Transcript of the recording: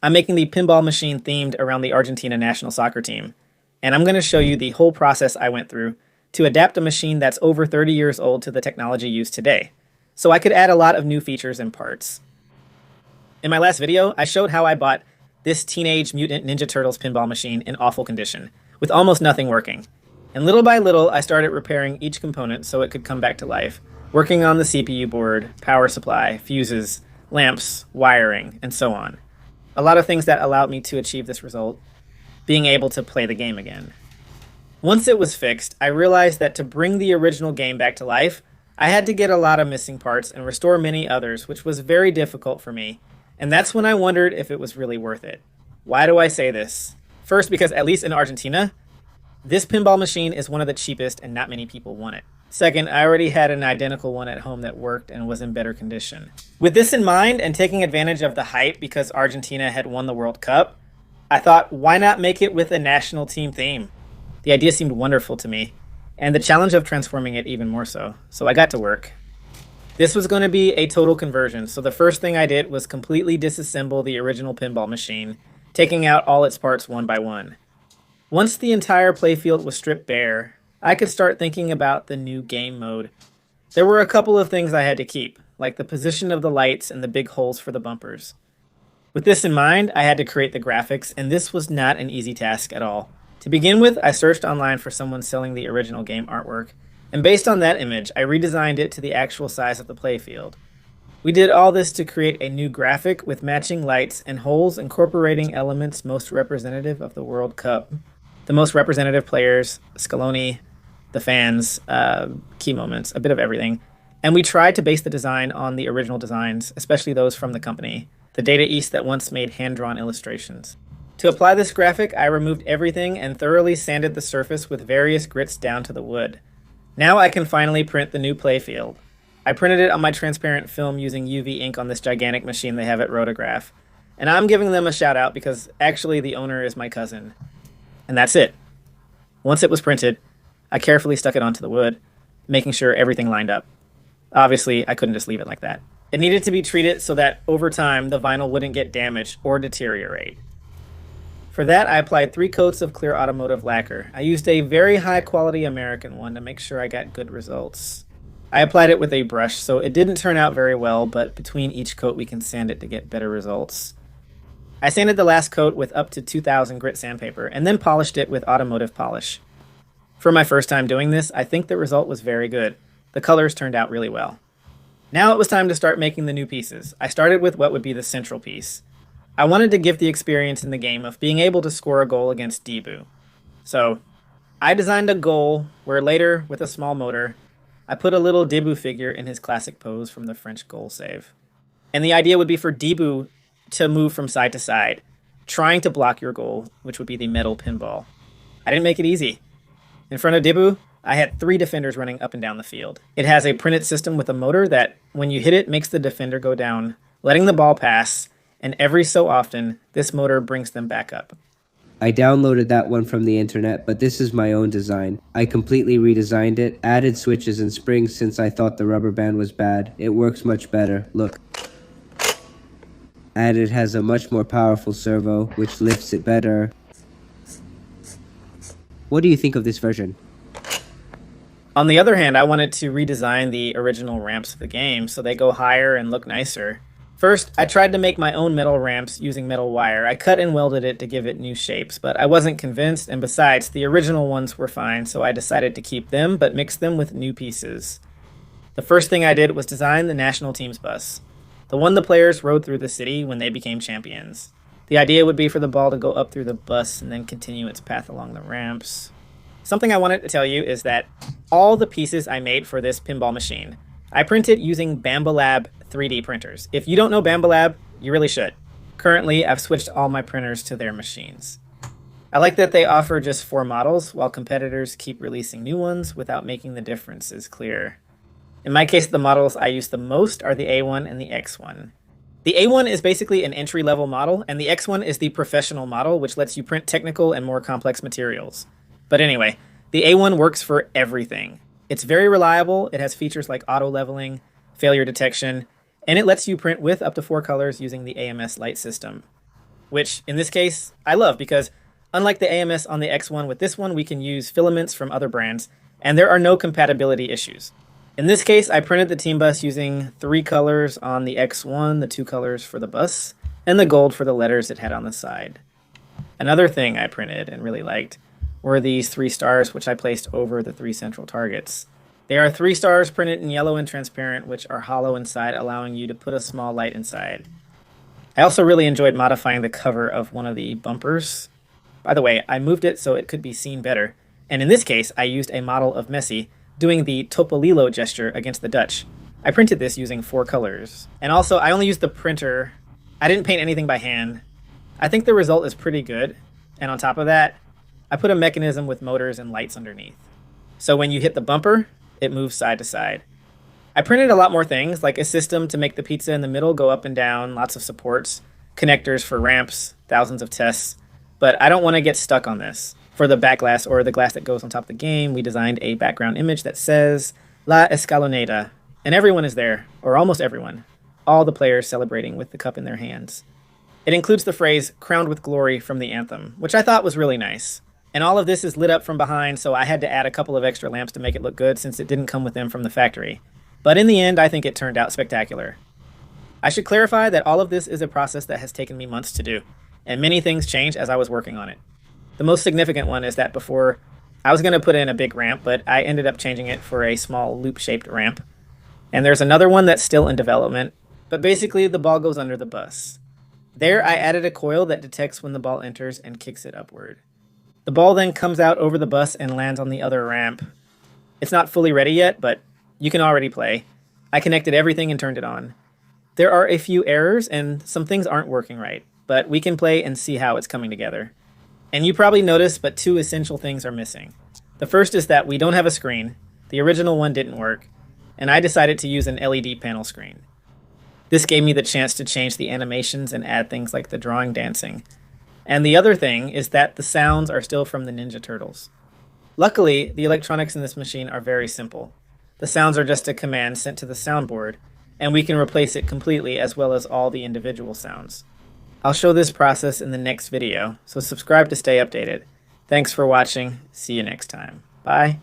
I'm making the pinball machine themed around the Argentina national soccer team, and I'm going to show you the whole process I went through to adapt a machine that's over 30 years old to the technology used today, so I could add a lot of new features and parts. In my last video, I showed how I bought this Teenage Mutant Ninja Turtles pinball machine in awful condition, with almost nothing working. And little by little, I started repairing each component so it could come back to life, working on the CPU board, power supply, fuses, lamps, wiring, and so on. A lot of things that allowed me to achieve this result, being able to play the game again. Once it was fixed, I realized that to bring the original game back to life, I had to get a lot of missing parts and restore many others, which was very difficult for me. And that's when I wondered if it was really worth it. Why do I say this? First, because at least in Argentina, this pinball machine is one of the cheapest and not many people want it. Second, I already had an identical one at home that worked and was in better condition. With this in mind and taking advantage of the hype because Argentina had won the World Cup, I thought, why not make it with a national team theme? The idea seemed wonderful to me, and the challenge of transforming it even more so I got to work. This was going to be a total conversion, so the first thing I did was completely disassemble the original pinball machine, taking out all its parts one by one. Once the entire playfield was stripped bare, I could start thinking about the new game mode. There were a couple of things I had to keep, like the position of the lights and the big holes for the bumpers. With this in mind, I had to create the graphics, and this was not an easy task at all. To begin with, I searched online for someone selling the original game artwork, and based on that image, I redesigned it to the actual size of the playfield. We did all this to create a new graphic with matching lights and holes incorporating elements most representative of the World Cup. The most representative players, Scaloni, the fans, key moments, a bit of everything. And we tried to base the design on the original designs, especially those from the company, the Data East that once made hand-drawn illustrations. To apply this graphic, I removed everything and thoroughly sanded the surface with various grits down to the wood. Now I can finally print the new playfield. I printed it on my transparent film using UV ink on this gigantic machine they have at Rotograph. And I'm giving them a shout out because actually the owner is my cousin. And that's it. Once it was printed, I carefully stuck it onto the wood, making sure everything lined up. Obviously, I couldn't just leave it like that. It needed to be treated so that over time the vinyl wouldn't get damaged or deteriorate. For that, I applied 3 coats of clear automotive lacquer. I used a very high quality American one to make sure I got good results. I applied it with a brush, so it didn't turn out very well, but between each coat we can sand it to get better results. I sanded the last coat with up to 2000 grit sandpaper, and then polished it with automotive polish. For my first time doing this, I think the result was very good. The colors turned out really well. Now it was time to start making the new pieces. I started with what would be the central piece. I wanted to give the experience in the game of being able to score a goal against Debu. So, I designed a goal where later, with a small motor, I put a little Debu figure in his classic pose from the French goal save. And the idea would be for Debu to move from side to side, trying to block your goal, which would be the metal pinball. I didn't make it easy. In front of Debu, I had 3 defenders running up and down the field. It has a printed system with a motor that, when you hit it, makes the defender go down, letting the ball pass, and every so often, this motor brings them back up. I downloaded that one from the internet, but this is my own design. I completely redesigned it, added switches and springs since I thought the rubber band was bad. It works much better, look. And it has a much more powerful servo, which lifts it better. What do you think of this version? On the other hand, I wanted to redesign the original ramps of the game so they go higher and look nicer. First, I tried to make my own metal ramps using metal wire. I cut and welded it to give it new shapes, but I wasn't convinced, and besides, the original ones were fine, so I decided to keep them, but mix them with new pieces. The first thing I did was design the national team's bus, the one the players rode through the city when they became champions. The idea would be for the ball to go up through the bus and then continue its path along the ramps. Something I wanted to tell you is that all the pieces I made for this pinball machine, I printed using Bambalab 3D printers. If you don't know Bambalab, you really should. Currently, I've switched all my printers to their machines. I like that they offer just 4 models, while competitors keep releasing new ones without making the differences clear. In my case, the models I use the most are the A1 and the X1. The A1 is basically an entry-level model, and the X1 is the professional model, which lets you print technical and more complex materials. But anyway, the A1 works for everything. It's very reliable, it has features like auto-leveling, failure detection, and it lets you print with up to 4 colors using the AMS light system. which in this case I love because unlike the AMS on the X1, with this one we can use filaments from other brands, and there are no compatibility issues. In this case, I printed the team bus using 3 colors on the X1, the 2 colors for the bus, and the gold for the letters it had on the side. Another thing I printed and really liked were these 3 stars, which I placed over the 3 central targets. They are 3 stars printed in yellow and transparent, which are hollow inside, allowing you to put a small light inside. I also really enjoyed modifying the cover of one of the bumpers. By the way, I moved it so it could be seen better, and in this case, I used a model of Messi doing the Topolillo gesture against the Dutch. I printed this using 4 colors. And also, I only used the printer. I didn't paint anything by hand. I think the result is pretty good, and on top of that, I put a mechanism with motors and lights underneath. So when you hit the bumper, it moves side to side. I printed a lot more things, like a system to make the pizza in the middle go up and down, lots of supports, connectors for ramps, thousands of tests, but I don't want to get stuck on this. For the backglass, or the glass that goes on top of the game, we designed a background image that says La Escaloneta, and everyone is there, or almost everyone, all the players celebrating with the cup in their hands. It includes the phrase crowned with glory from the anthem, which I thought was really nice. And all of this is lit up from behind, so I had to add a couple of extra lamps to make it look good since it didn't come with them from the factory. But in the end, I think it turned out spectacular. I should clarify that all of this is a process that has taken me months to do, and many things changed as I was working on it. The most significant one is that before, I was going to put in a big ramp, but I ended up changing it for a small loop-shaped ramp. And there's another one that's still in development, but basically the ball goes under the bus. There I added a coil that detects when the ball enters and kicks it upward. The ball then comes out over the bus and lands on the other ramp. It's not fully ready yet, but you can already play. I connected everything and turned it on. There are a few errors and some things aren't working right, but we can play and see how it's coming together. And you probably noticed, but 2 essential things are missing. The first is that we don't have a screen. The original one didn't work, and I decided to use an LED panel screen. This gave me the chance to change the animations and add things like the drawing dancing. And the other thing is that the sounds are still from the Ninja Turtles. Luckily, the electronics in this machine are very simple. The sounds are just a command sent to the soundboard, and we can replace it completely as well as all the individual sounds. I'll show this process in the next video, so subscribe to stay updated. Thanks for watching. See you next time. Bye.